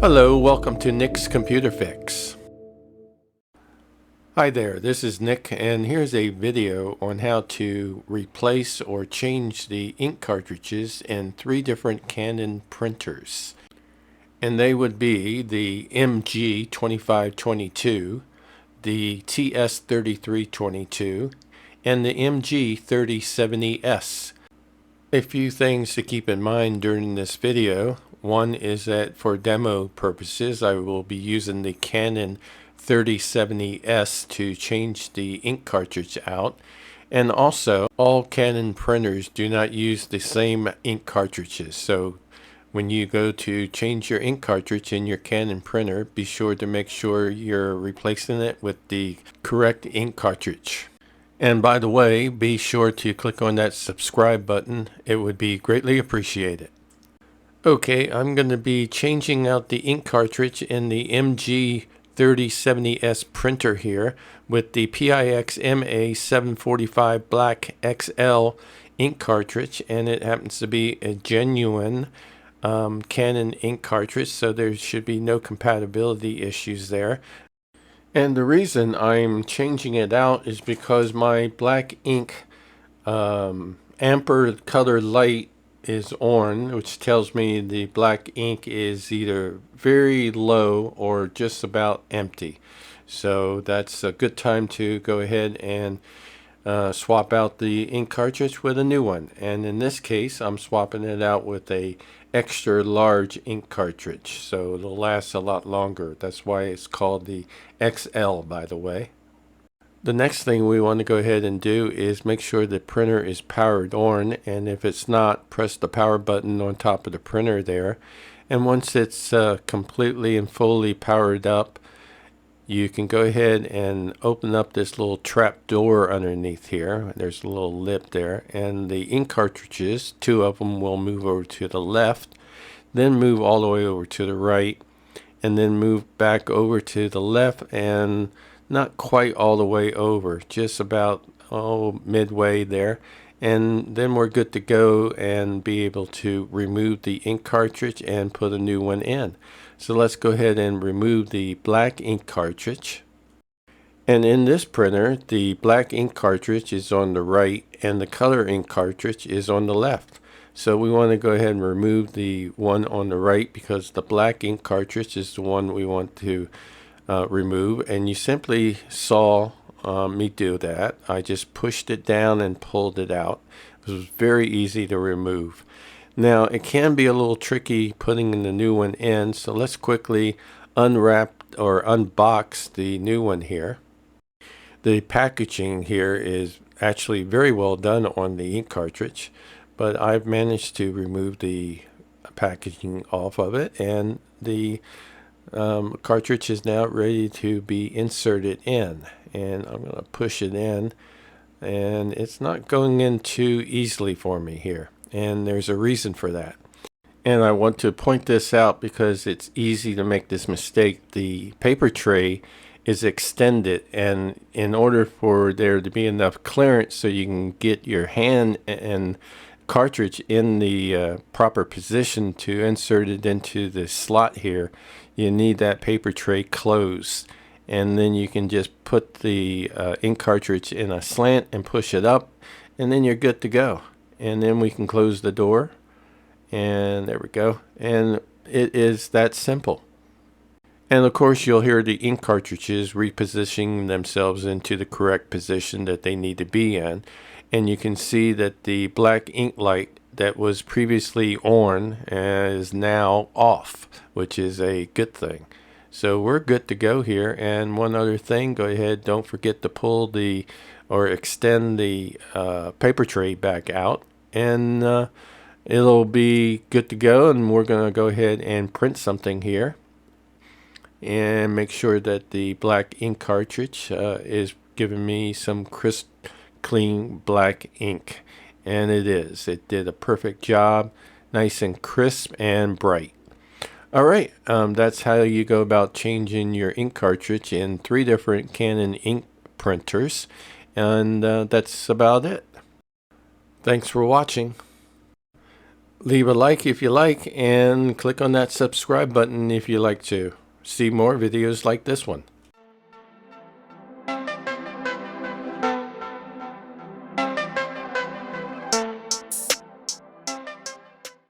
Hello, welcome to Nick's Computer Fix. Hi there, this is Nick, and here's a video on how to replace or change the ink cartridges in 3 different Canon printers. And they would be the MG2522, the TS3322, and the MG3070S. A few things to keep in mind during this video. One is that for demo purposes, I will be using the Canon 3070S to change the ink cartridge out. And also, all Canon printers do not use the same ink cartridges. So when you go to change your ink cartridge in your Canon printer, be sure to make sure you're replacing it with the correct ink cartridge. And by the way, be sure to click on that subscribe button. It would be greatly appreciated. Okay, I'm going to be changing out the ink cartridge in the MG3070S printer here with the PIXMA 745 Black XL ink cartridge, and it happens to be a genuine Canon ink cartridge, so there should be no compatibility issues there. And the reason I'm changing it out is because my black ink amber color light is on, which tells me the black ink is either very low or just about empty. So that's a good time to go ahead and swap out the ink cartridge with a new one. And in this case, I'm swapping it out with a extra large ink cartridge, so it'll last a lot longer. That's why it's called the XL, by the way. The next thing we want to go ahead and do is make sure the printer is powered on, and if it's not, press the power button on top of the printer there. And once it's completely and fully powered up, you can go ahead and open up this little trap door underneath here. There's a little lip there, and the ink cartridges, 2 of them, will move over to the left, then move all the way over to the right, and then move back over to the left, and not quite all the way over, just about midway there, and then we're good to go and be able to remove the ink cartridge and put a new one in. So let's go ahead and remove the black ink cartridge. And in this printer, the black ink cartridge is on the right and the color ink cartridge is on the left. So we want to go ahead and remove the one on the right because the black ink cartridge is the one we want to remove, and you simply saw me do that. I just pushed it down and pulled it out. It was very easy to remove. Now it can be a little tricky putting the new one in, so let's quickly unwrap or unbox the new one here. The packaging here is actually very well done on the ink cartridge, but I've managed to remove the packaging off of it, and the cartridge is now ready to be inserted in, and I'm going to push it in, and it's not going in too easily for me here, and there's a reason for that. And I want to point this out because it's easy to make this mistake. The paper tray is extended, and in order for there to be enough clearance so you can get your hand and cartridge in the proper position to insert it into the slot here, you need that paper tray closed, and then you can just put the ink cartridge in a slant and push it up, and then you're good to go. And then we can close the door, and there we go, and it is that simple. And of course you'll hear the ink cartridges repositioning themselves into the correct position that they need to be in, and you can see that the black ink light that was previously on is now off, which is a good thing. So we're good to go here. And one other thing, go ahead, don't forget to pull the or extend the paper tray back out, and it'll be good to go. And we're going to go ahead and print something here and make sure that the black ink cartridge is giving me some crisp, clean black ink. And it is. It did a perfect job, nice and crisp and bright. Alright, that's how you go about changing your ink cartridge in 3 different Canon ink printers. And that's about it. Thanks for watching. Leave a like if you like, and click on that subscribe button if you like to see more videos like this one.